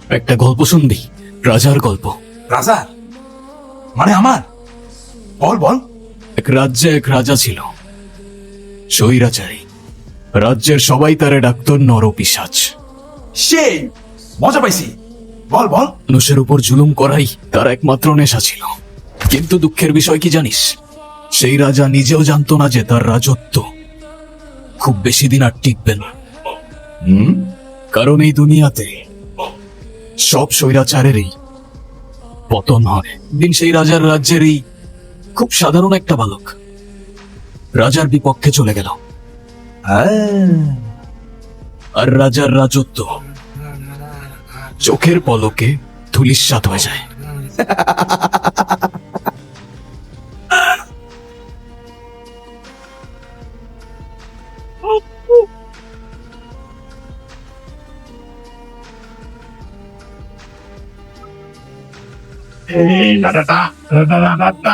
একটা গল্প শুনবি? রাজার গল্প। রাজার মানে আমার? বল বল। এক রাজ্যে এক রাজা ছিল, স্বৈরাচারী। রাজ্যের সবাই তারে ডাকত নরপিশাচ। সেই মজা পাইছি, বল বল। মানুষের উপর জুলুম করাই তার একমাত্র নেশা ছিল। কিন্তু দুঃখের বিষয় কি জানিস? সেই রাজা নিজেও জানতো না যে তার রাজত্ব খুব বেশি দিন আর টিকবে না। কারণ এই দুনিয়াতে সব স্বৈরাচারেরই পতন হয়। দিন সেই রাজার রাজ্যেরই খুব সাধারণ একটা বালক রাজার বিপক্ষে চলে গেল, আর রাজার রাজত্ব চোখের পলকে ধূলিসাৎ হয়ে যায়। Hey, la da da da da da da.